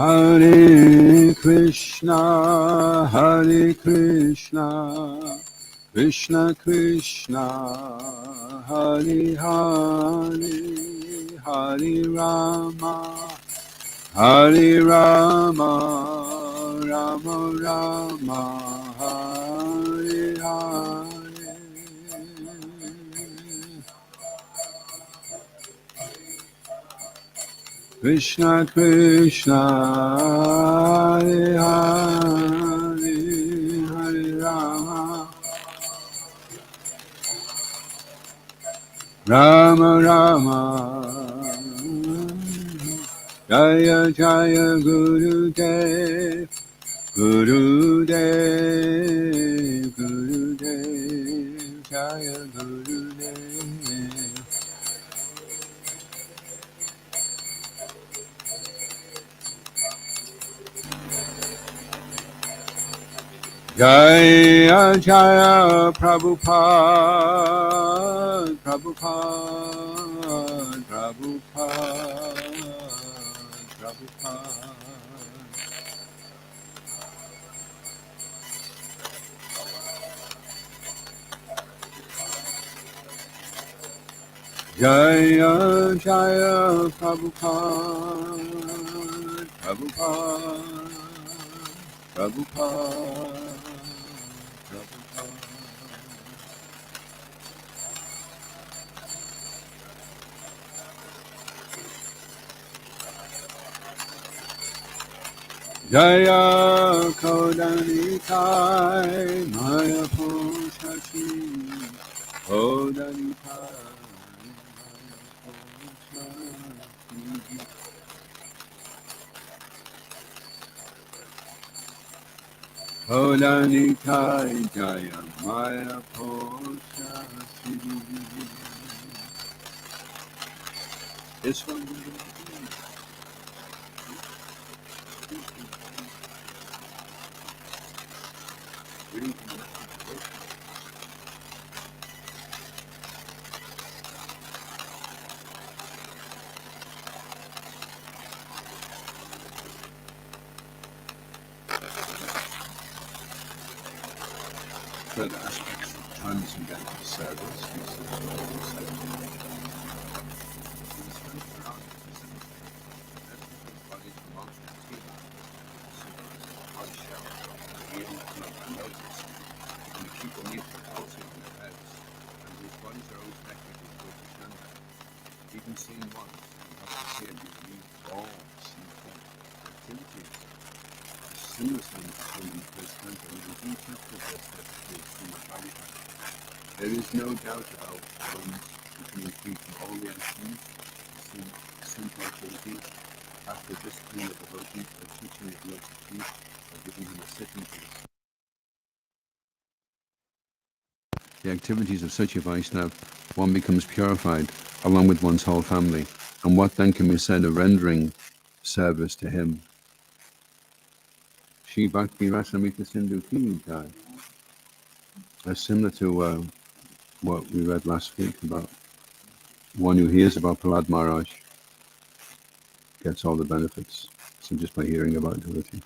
Hare Krishna, Krishna Krishna, Hare Hare, Hare Rama, Hare Rama, Rama Rama, Hare Hare. Krishna Krishna, Hare Hare, Hare Rama, Rama Rama, Jaya Jaya Guru Dev, Guru Dev, Guru Dev, Jaya Guru Dev. Jaya Jaya Prabhupada, Prabhupada, Prabhupada, Prabhupada. Jaya Jaya Prabhupada, Prabhupada, Prabhupada, Prabhupada. Jaya Kodanikai Maya Poshashi Kodanikai Kodanikai Jaya Maya Poshashi. This one. Further aspects of transcendental service. People need to cultivate their heads, and whose bodies are always connected with British Canada. Even seen once, you have to see it with all activities. Similar things in this country, and in chapter this Srimad Bhagavatam. There is no doubt about one's becoming free from all reactions, simple activities, after discipline of devotees, by teaching of lotus feet, or giving him a sitting place. The activities of such a Vaishnava, one becomes purified along with one's whole family. And what then can be said of rendering service to him? Shri Bhakti Rasamrita Sindhu Ki Jai. That's similar to what we read last week about one who hears about Prahlad Maharaj gets all the benefits. So just by hearing about devotee.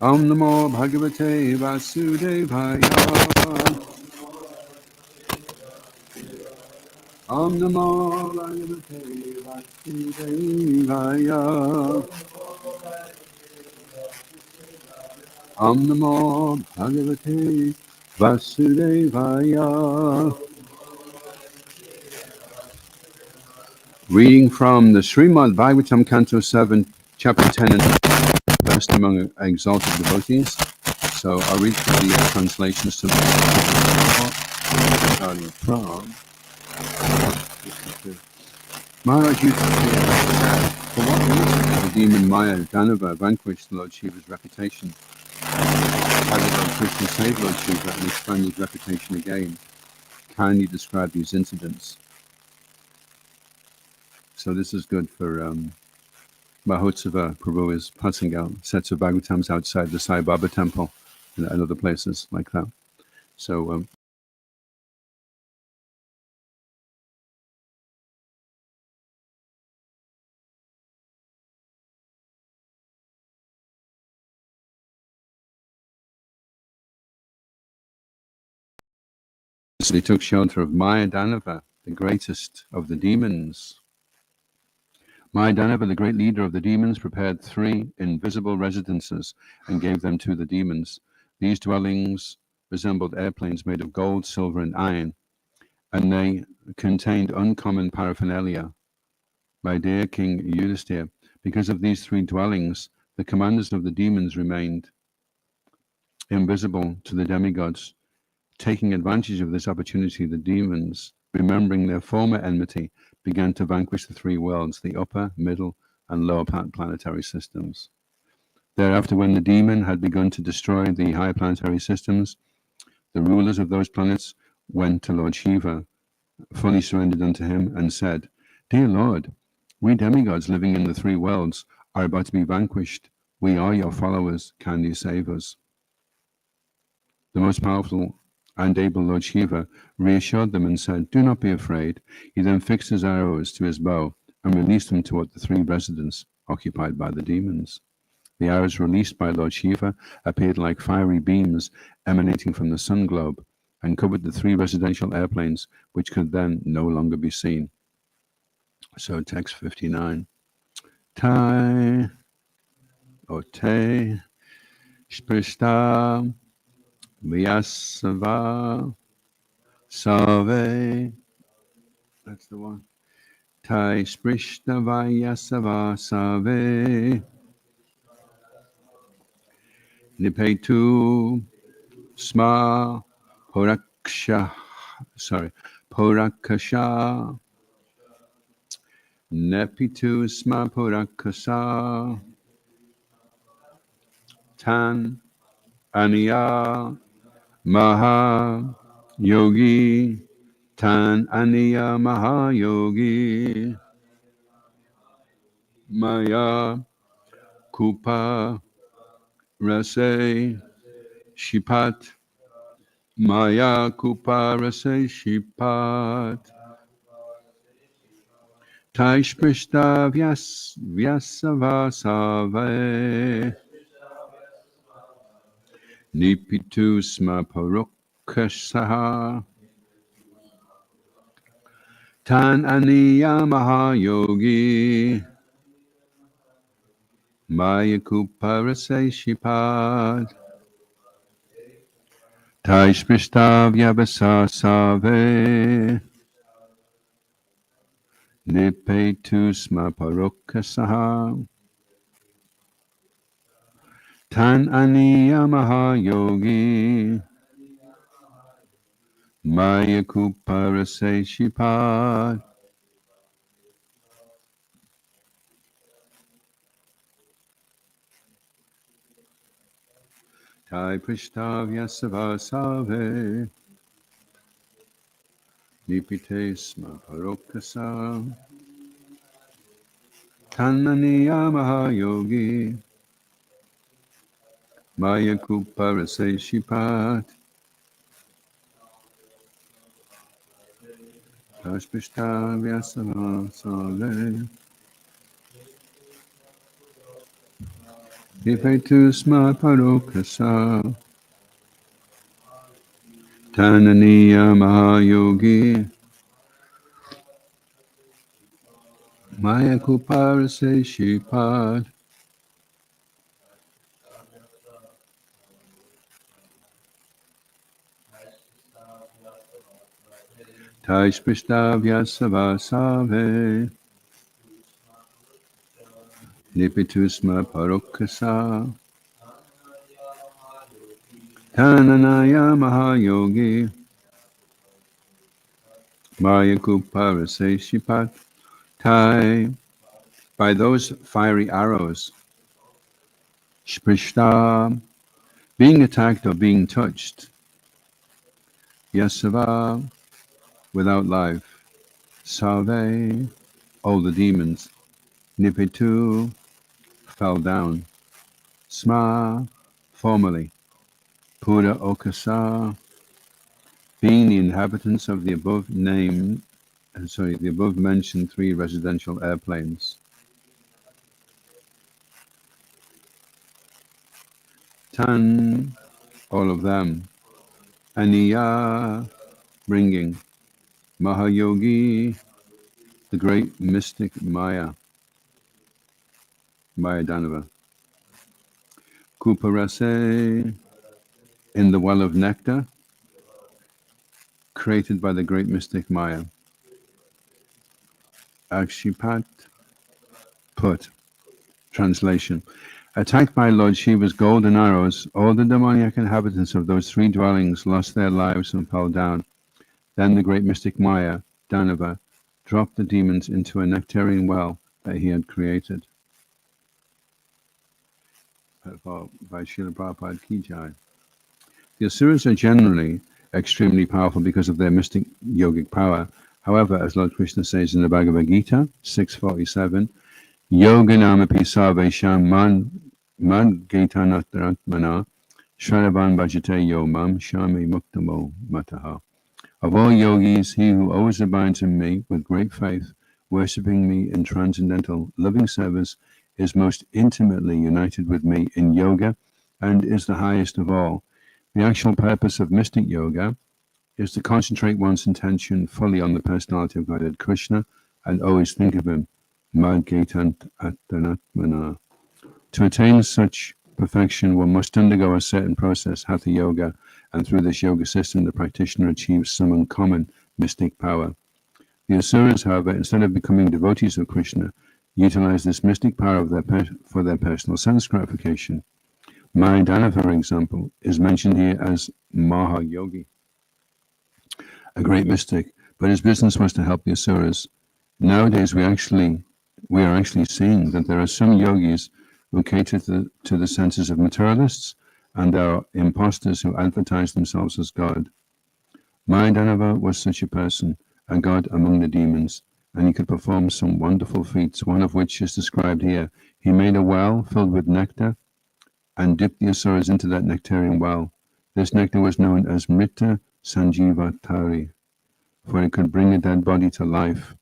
Om Namo Bhagavate Vasudevaya. Om Namo Bhagavate Vasudevaya. Om Namo Bhagavate Vasudevaya. Reading from the Srimad Bhagavatam, Canto 7, Chapter 10, and Best Among Exalted Devotees. So I'll read the translations to starting from Maharaj used to say, for what reason the demon Maya Danava vanquished Lord Shiva's reputation? How did Lord Krishna save Lord Shiva and expand his reputation again? Kindly describe these incidents. So this is good for Mahotsava. Prabhu is passing out sets of Bhagavatams outside the Sai Baba temple and other places like that. So So they took shelter of Mayadanava, the greatest of the demons. Mayadanava, the great leader of the demons, prepared 3 invisible residences and gave them to the demons. These dwellings resembled airplanes made of gold, silver, and iron, and they contained uncommon paraphernalia. My dear King Yudhisthira, because of these 3 dwellings, the commanders of the demons remained invisible to the demigods. Taking advantage of this opportunity, the demons, remembering their former enmity, began to vanquish the 3 worlds, the upper, middle, and lower planetary systems. Thereafter, when the demon had begun to destroy the higher planetary systems, the rulers of those planets went to Lord Shiva, fully surrendered unto him, and said, Dear Lord, we demigods living in the 3 worlds are about to be vanquished. We are your followers. Can you save us? The most powerful and able Lord Shiva reassured them and said, Do not be afraid. He then fixed his arrows to his bow and released them toward the 3 residents occupied by the demons. The arrows released by Lord Shiva appeared like fiery beams emanating from the sun globe and covered the 3 residential airplanes, which could then no longer be seen. So text 59. Tai ote sprishta vyasava save. That's the one. Tai sprishta vyasava save. Nipetu sma poraksha. Porakasha. Nepitu sma porakasa. Tan aniya maha yogi. Tan aniya maha yogi. Maya kupa rase shipat. Maya kupa rase shipat. Taishprishta vyasavasave. Nipitu sma parokasaha. Tan aniya mahayogi. Maya kuparase shipad. Taishprishta vyabasasave. Nipetu sma parokasaha. Tan aniya mahayogi. Maya kuparase shipad. Tai Prishtavya Savasave Nipite Sma Parokasa Tananiya Mahayogi Maya Kuparase Shipat Tai Prishtavya Savasave Nipite Sma Parokasa Tananiya Mahayogi Maya Kuparase Shipat Taishpishtavya Savasave Nipitusma Parokasa Tananaya Mahayogi Maya Kuparase Shipat Tai. By those fiery arrows, Sprishta, being attacked or being touched, Yasava, without life, Save, all the demons, Nipitu, fell down, Sma, formerly, Pura Okasa, being the inhabitants of the above mentioned 3 residential airplanes. Tan, all of them, Aniya, bringing Mahayogi, the great mystic Maya Danava, Kuparase, in the well of nectar, created by the great mystic Maya, Akshipat, put. Translation. Attacked by Lord Shiva's golden arrows, all the demoniac inhabitants of those three dwellings lost their lives and fell down. Then the great mystic Maya, Danava, dropped the demons into a nectarian well that he had created. By Srila Prabhupada Ki Jai. The Asuras are generally extremely powerful because of their mystic yogic power. However, as Lord Krishna says in the Bhagavad Gita 6:47, Yoganamapi sarvesham man gaitanatratmana shravan bhajate yo mam shami muktamo mataha. Of all yogis, he who always abides in me with great faith, worshipping me in transcendental loving service, is most intimately united with me in yoga and is the highest of all. The actual purpose of mystic yoga is to concentrate one's intention fully on the personality of Godhead Krishna and always think of him. Madgaitant attanatmana. To attain such perfection, one must undergo a certain process, hatha yoga, and through this yoga system, the practitioner achieves some uncommon mystic power. The Asuras, however, instead of becoming devotees of Krishna, utilize this mystic power for their personal sense gratification. Maridana, for example, is mentioned here as Mahayogi, a great mystic, but his business was to help the Asuras. Nowadays, we are actually seeing that there are some yogis who cater to the senses of materialists, and there are impostors who advertise themselves as God. Mayadanava was such a person, a god among the demons, and he could perform some wonderful feats, one of which is described here. He made a well filled with nectar and dipped the Asuras into that nectarian well. This nectar was known as Mrita Sanjivatari, for it could bring a dead body to life.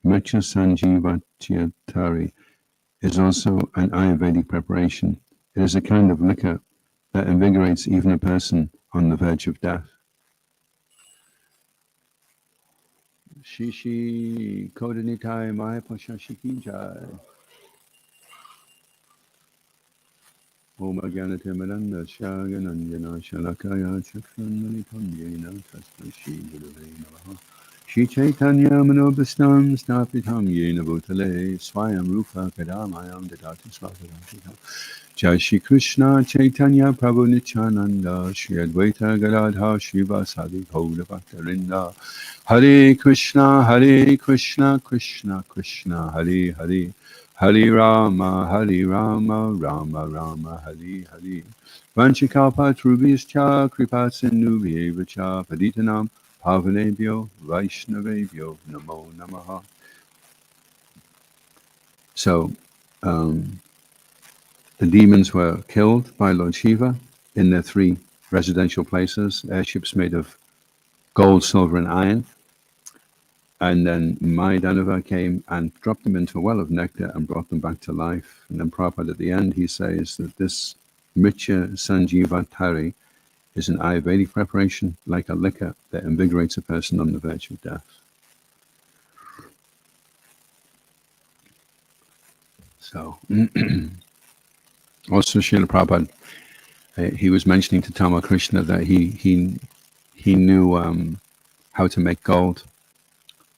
Mrita Sanjivatari is also an Ayurvedic preparation. It is a kind of liquor that invigorates even a person on the verge of death. Shishi Kodanitai Maya Pashashiki Jai. Om Agyanatimaranda Shaganandana Shalakaya Chakranalitam Yena Tasmashi Gurave Namaha. Shri Chaitanya Manobhastam Stapitam Yena Bhutale Swayam Rupa Kadamayam Dadati Swagatam. Jai Shri Krishna Chaitanya Prabhu Nityananda Shri Advaita Gadadha Shiva Sadi Gaura Bhaktarinda. Hare Krishna Krishna Krishna Hare Hare, Hare Rama Rama Rama Hare Hare. Vanchikalpatrubhyascha Kripa Sindhubhyevacha Paditanam Pavanebhyo Vaishnavebhyo Namo Namaha. So, the demons were killed by Lord Shiva in their three residential places, airships made of gold, silver, and iron. And then Mayadanava came and dropped them into a well of nectar and brought them back to life. And then Prabhupada at the end, he says that this Mrita Sanjivatari is an Ayurvedic preparation, like a liquor that invigorates a person on the verge of death. So, also Srila Prabhupada, he was mentioning to Tamal Krishna that he knew how to make gold.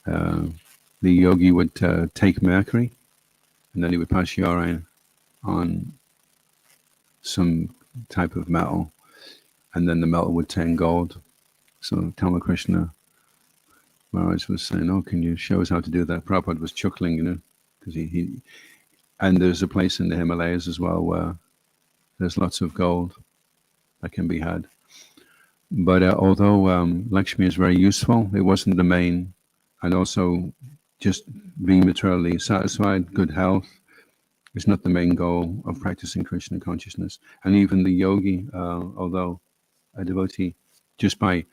The yogi would take mercury, and then he would pass urine on some type of metal, and then the metal would turn gold. So Tamal Krishna Maharaj was saying, "Oh, can you show us how to do that?" Prabhupada was chuckling, because he and there's a place in the Himalayas as well where there's lots of gold that can be had. But although Lakshmi is very useful, it wasn't the main, and also just being materially satisfied, good health, is not the main goal of practicing Krishna consciousness. And even the yogi, although a devotee, just by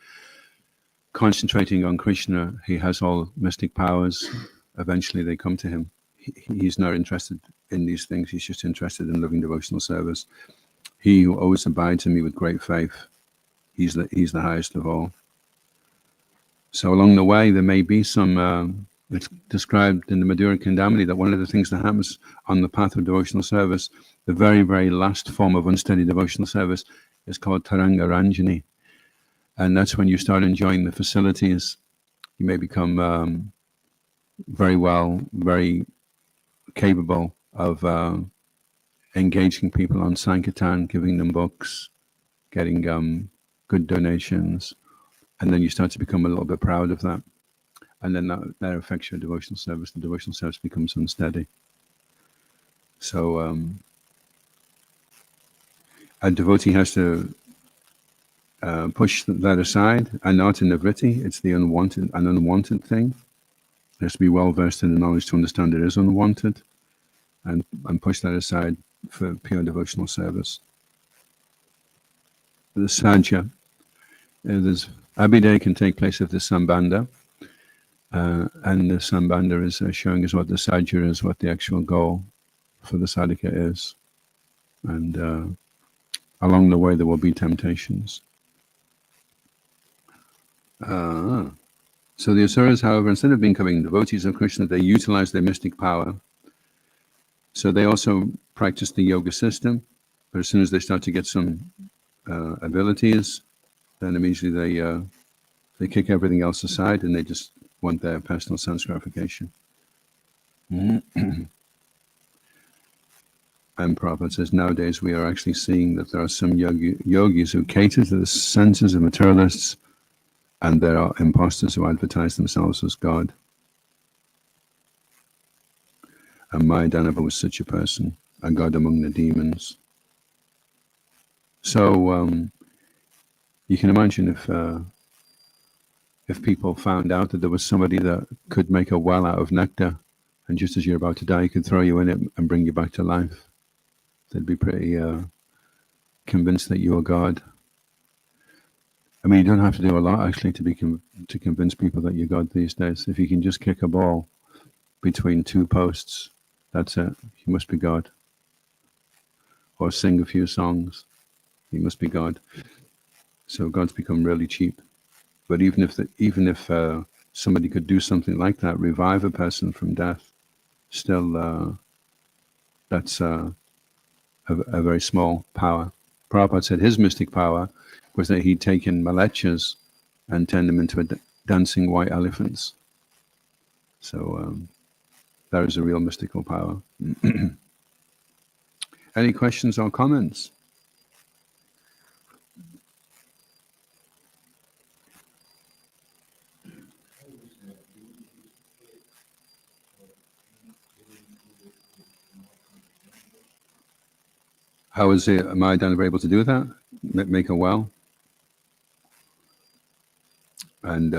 concentrating on Krishna, he has all mystic powers. Eventually they come to him. He's not interested in these things. He's just interested in living devotional service. He who always abides in me with great faith, he's the highest of all. So along the way, there may be some, it's described in the Madhura Kandamini that one of the things that happens on the path of devotional service, the very, very last form of unsteady devotional service is called Taranga Ranjani. And that's when you start enjoying the facilities. You may become very capable of engaging people on Sankirtan, giving them books, getting good donations, and then you start to become a little bit proud of that. And then that affects your devotional service. The devotional service becomes unsteady. So a devotee has to push that aside, and not in the vritti. It's an unwanted thing. It has to be well versed in the knowledge to understand it is unwanted, and push that aside for pure devotional service. The sajja, there's Abhiday can take place if there's sambandha, and the sambandha is showing us what the sajja is, what the actual goal for the sadhaka is, and along the way there will be temptations. So the asuras, however, instead of becoming devotees of Krishna, they utilize their mystic power. So they also practice the yoga system, but as soon as they start to get some abilities, then immediately they kick everything else aside and they just want their personal sense gratification. And Prabhupada says nowadays we are actually seeing that there are some yogis who cater to the senses of materialists, and there are impostors who advertise themselves as God. And Mayadanava was such a person, a god among the demons. So you can imagine if people found out that there was somebody that could make a well out of nectar, and just as you're about to die, he could throw you in it and bring you back to life, they'd be pretty convinced that you're God. I mean, you don't have to do a lot actually to convince people that you're God these days. If you can just kick a ball between two posts, that's it. You must be God. Or sing a few songs, you must be God. So God's become really cheap. But even if somebody could do something like that, revive a person from death, still that's a very small power. Prabhupada said his mystic power was that he'd taken malechas and turned them into dancing white elephants. So that is a real mystical power. Any questions or comments? How is Mayadanava able to do that? Make a well? And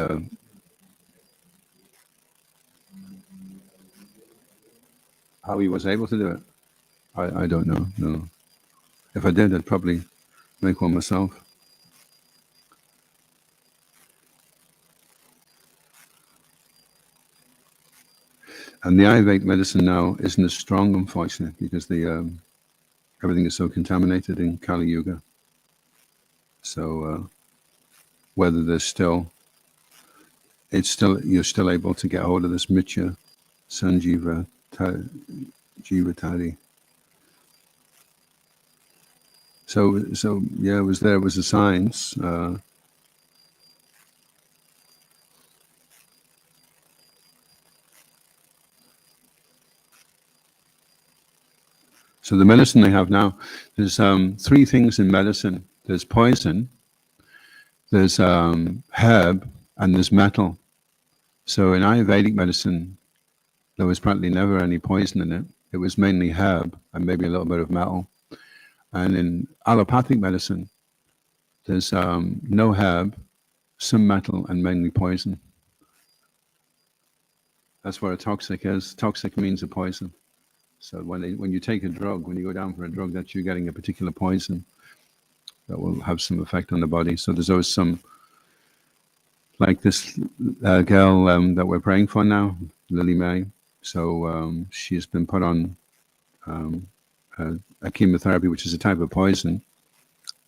how he was able to do it, I don't know. No, if I did, I'd probably make one myself. And the Ayurvedic medicine now isn't as strong, unfortunately, because everything is so contaminated in Kali Yuga. So whether you're still able to get hold of this Mitya Sanjiva Jivatari. So yeah, it was a science. So the medicine they have now, there's three things in medicine. There's poison, there's herb, and there's metal. So in Ayurvedic medicine, there was practically never any poison in it. It was mainly herb and maybe a little bit of metal. And in allopathic medicine, there's no herb, some metal, and mainly poison. That's what a toxic is. Toxic means a poison. So when you take a drug, when you go down for a drug, that you're getting a particular poison that will have some effect on the body. So there's always some, like this girl that we're praying for now, Lily May. So she's been put on a chemotherapy, which is a type of poison.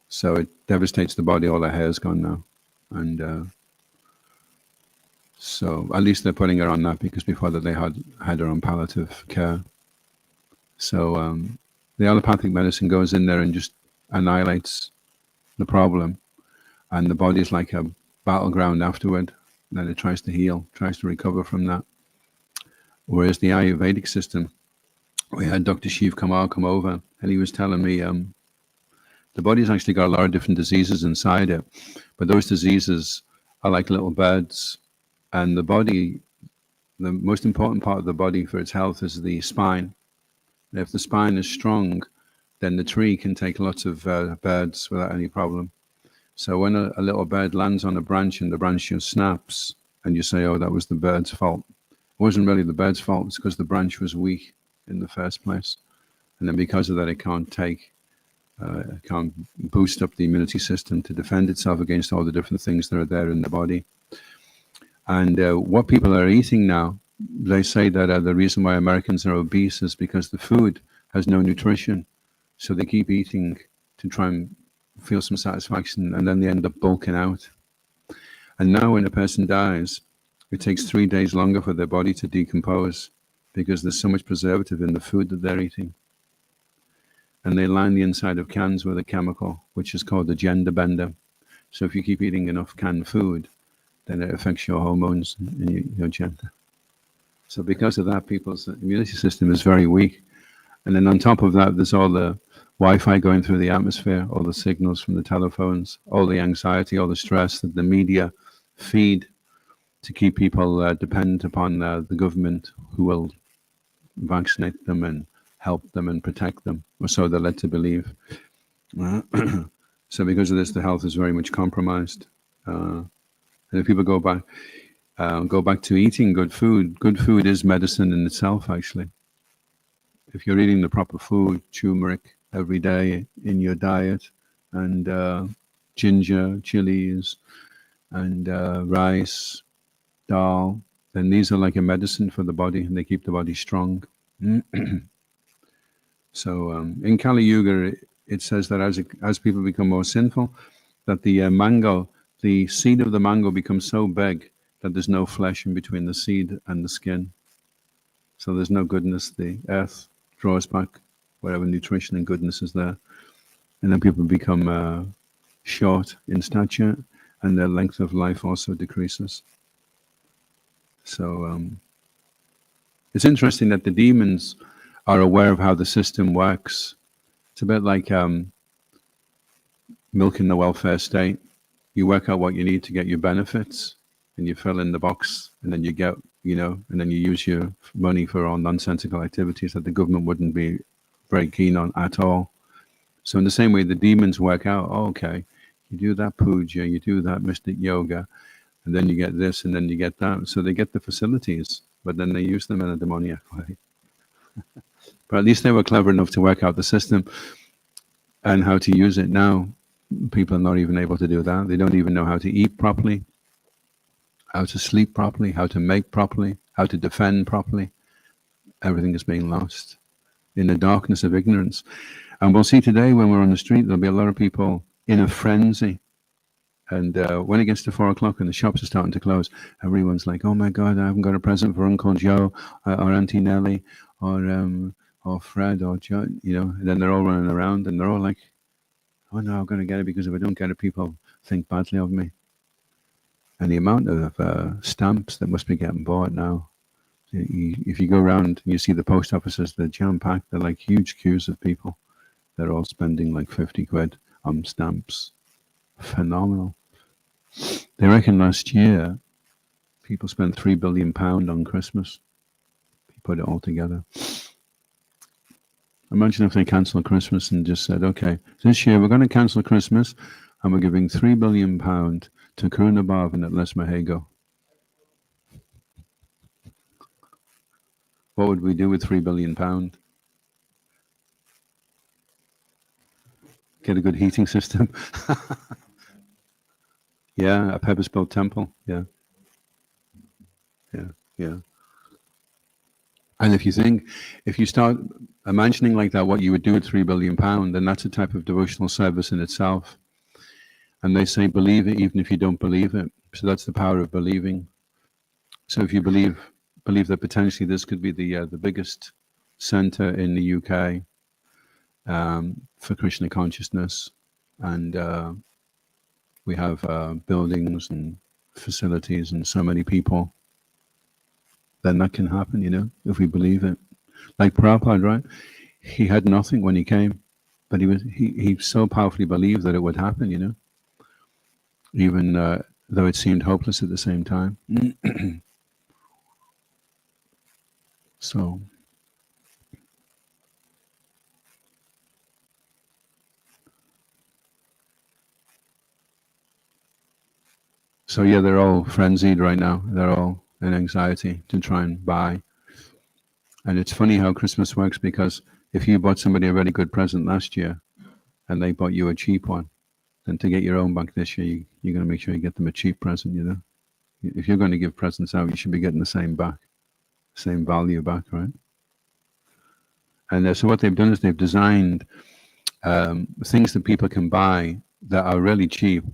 So it devastates the body. All her hair's gone now, and So at least they're putting her on that, because before that they had her on palliative care. So the allopathic medicine goes in there and just annihilates the problem, and the body's like a battleground afterward. Then it tries to heal, tries to recover from that. Whereas the Ayurvedic system, we had Dr. Shiv Kamal come over, and he was telling me the body's actually got a lot of different diseases inside it, but those diseases are like little birds, and the body, the most important part of the body for its health is the spine. And if the spine is strong, then the tree can take lots of birds without any problem. So when a little bird lands on a branch and the branch just snaps, and you say, oh, that was the bird's fault. It wasn't really the bird's fault, it's because the branch was weak in the first place. And then because of that, it can't boost up the immunity system to defend itself against all the different things that are there in the body. And what people are eating now, they say that the reason why Americans are obese is because the food has no nutrition. So they keep eating to try and feel some satisfaction, and then they end up bulking out. And now when a person dies, it takes 3 days longer for their body to decompose, because there's so much preservative in the food that they're eating. And they line the inside of cans with a chemical, which is called the gender bender. So if you keep eating enough canned food, then it affects your hormones and your gender. So because of that, people's immunity system is very weak. And then on top of that, there's all the Wi-Fi going through the atmosphere, all the signals from the telephones, all the anxiety, all the stress that the media feed to keep people dependent upon the government, who will vaccinate them and help them and protect them, or so they're led to believe. So because of this, the health is very much compromised. And if people go back to eating good food is medicine in itself, actually. If you're eating the proper food, turmeric every day in your diet, and ginger, chilies, and rice, dal, then these are like a medicine for the body, and they keep the body strong. So in Kali Yuga, it says that as people become more sinful, that the seed of the mango becomes so big that there's no flesh in between the seed and the skin. So there's no goodness. The earth draws back whatever nutrition and goodness is there. And then people become short in stature, and their length of life also decreases. So it's interesting that the demons are aware of how the system works. It's a bit like milking the welfare state. You work out what you need to get your benefits, and you fill in the box, and then you get, and then you use your money for all nonsensical activities that the government wouldn't be very keen on at all. So in the same way, the demons work out, okay, you do that puja, you do that mystic yoga, and then you get this, and then you get that. So they get the facilities, but then they use them in a demoniac way. But at least they were clever enough to work out the system and how to use it. Now, people are not even able to do that. They don't even know how to eat properly, how to sleep properly, how to make properly, how to defend properly. Everything is being lost in the darkness of ignorance. And we'll see today when we're on the street, there'll be a lot of people in a frenzy. And when it gets to 4 o'clock and the shops are starting to close, everyone's like, oh my God, I haven't got a present for Uncle Joe or Auntie Nellie or Fred or Joe, and then they're all running around and they're all like, oh no, I'm going to get it, because if I don't get it, people think badly of me. And the amount of stamps that must be getting bought now, if you go around and you see the post offices, they're jam-packed, they're like huge queues of people. They're all spending like 50 quid on stamps. Phenomenal. They reckon last year people spent £3 billion on Christmas. You put it all together. Imagine if they cancelled Christmas and just said, okay, this year we're going to cancel Christmas and we're giving £3 billion to Karuna Bhavan at Les Mahego. What would we do with £3 billion? Get a good heating system. Yeah, a purpose-built temple. Yeah. And if you start imagining like that, what you would do with £3 billion, then that's a type of devotional service in itself. And they say, believe it even if you don't believe it. So that's the power of believing. So if you believe that potentially this could be the biggest center in the UK for Krishna consciousness, and we have buildings and facilities and so many people, then that can happen, if we believe it. Like Prabhupada, right? He had nothing when he came, but he so powerfully believed that it would happen, even though it seemed hopeless at the same time. So yeah, they're all frenzied right now. They're all in anxiety to try and buy. And it's funny how Christmas works, because if you bought somebody a really good present last year and they bought you a cheap one, then to get your own back this year, you're going to make sure you get them a cheap present, If you're going to give presents out, you should be getting the same back, same value back, right? And so what they've done is they've designed things that people can buy that are really cheap,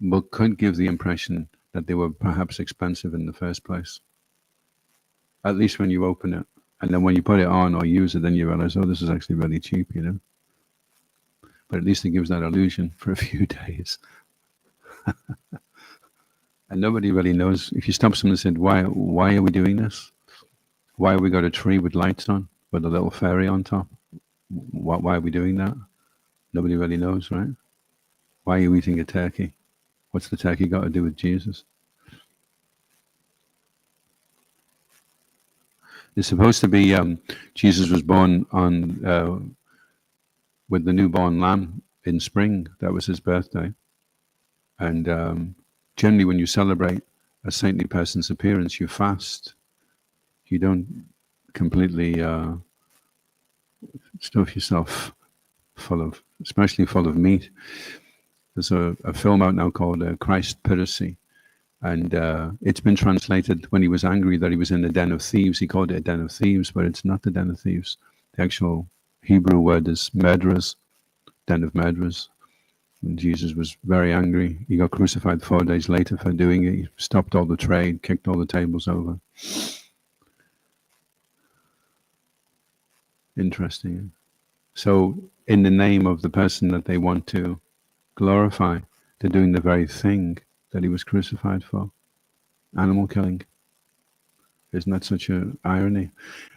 but could give the impression that they were perhaps expensive in the first place. At least when you open it. And then when you put it on or use it, then you realize, oh, this is actually really cheap, But at least it gives that illusion for a few days. And nobody really knows. If you stop someone and said, why are we doing this? Why have we got a tree with lights on, with a little fairy on top? Why are we doing that? Nobody really knows, right? Why are you eating a turkey? What's the turkey got to do with Jesus? It's supposed to be Jesus was born on with the newborn lamb in spring. That was his birthday. And generally when you celebrate a saintly person's appearance, you fast. You don't completely stuff yourself especially full of meat. There's a film out now called Christ Piracy, and it's been translated, when he was angry that he was in a den of thieves, he called it a den of thieves, but it's not the den of thieves. The actual Hebrew word is murderers, den of murderers. And Jesus was very angry. He got crucified 4 days later for doing it. He stopped all the trade, kicked all the tables over. Interesting. So in the name of the person that they want to glorify, they're doing the very thing that he was crucified for. Animal killing. Isn't that such an irony?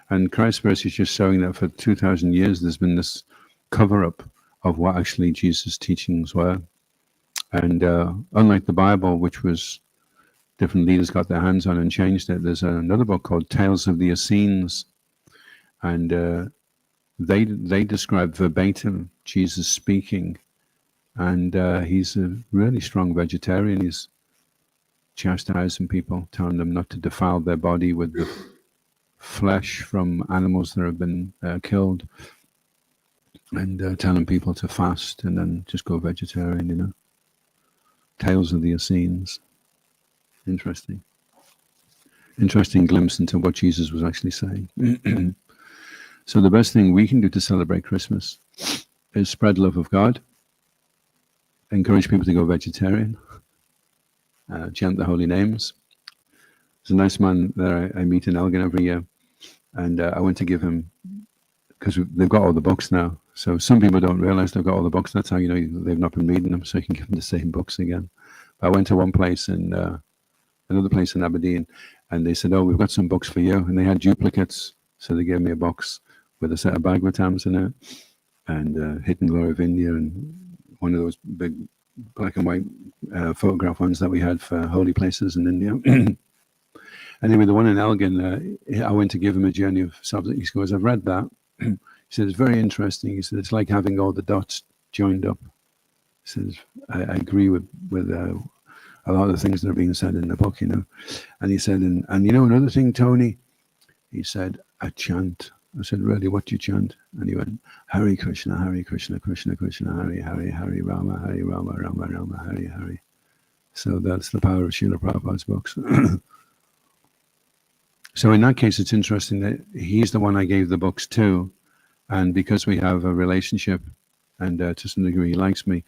And Christ's verse is just showing that for 2,000 years there's been this cover-up of what actually Jesus' teachings were. And unlike the Bible, which was different leaders got their hands on and changed it, there's another book called Tales of the Essenes. And they describe verbatim Jesus speaking. And he's a really strong vegetarian. He's chastising people, telling them not to defile their body with the flesh from animals that have been killed, and telling people to fast and then just go vegetarian, Tales of the Essenes. Interesting glimpse into what Jesus was actually saying. So the best thing we can do to celebrate Christmas is spread love of God, encourage people to go vegetarian, chant the holy names. There's a nice man that I meet in Elgin every year, and I went to give him, because they've got all the books now. So some people don't realize they've got all the books. That's how you know they've not been reading them, so you can give them the same books again. But I went to one place in another place in Aberdeen, and they said, oh, we've got some books for you. And they had duplicates, so they gave me a box with a set of Bhagavatams in it, and Hidden Glory of India, and one of those big black and white photograph ones that we had for holy places in India. Anyway, the one in Elgin, I went to give him a journey of substance. He goes, I've read that. He said, it's very interesting. He said, it's like having all the dots joined up. He says, I agree with a lot of the things that are being said in the book, And he said, and another thing, Tony, he said, I chant. I said, really, what do you chant? And he went, Hare Krishna, Krishna Krishna, Hare Rama, Rama Rama, Hare. So that's the power of Srila Prabhupada's books. So in that case, it's interesting that he's the one I gave the books to, and because we have a relationship, and to some degree he likes me,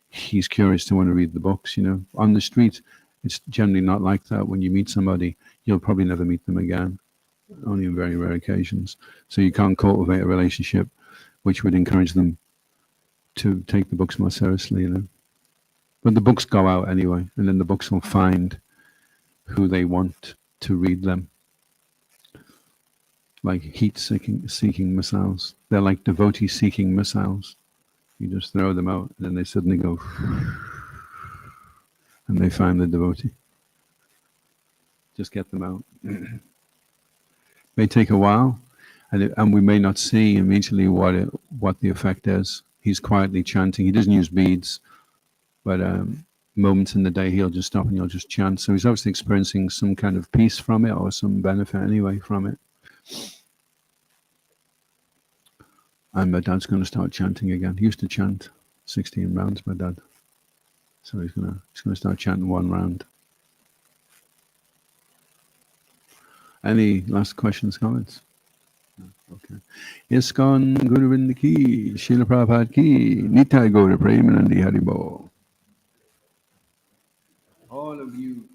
he's curious to want to read the books. On the street, it's generally not like that. When you meet somebody, you'll probably never meet them again, only on very rare occasions. So you can't cultivate a relationship which would encourage them to take the books more seriously, you know. But the books go out anyway, and then the books will find who they want to read them. Like heat-seeking missiles. They're like devotee-seeking missiles. You just throw them out, and then they suddenly go, and they find the devotee. Just get them out. May take a while, and we may not see immediately what the effect is. He's quietly chanting. He doesn't use beads, but moments in the day he'll just stop and he'll just chant. So he's obviously experiencing some kind of peace from it, or some benefit anyway from it. And my dad's going to start chanting again. He used to chant 16 rounds, my dad. So he's going to start chanting 1 round. Any last questions, comments? No? Okay. ISKCON Guru Vrinda ki, Srila Prabhupada ki, Nitai Gaura Premanandi Haribo. All of you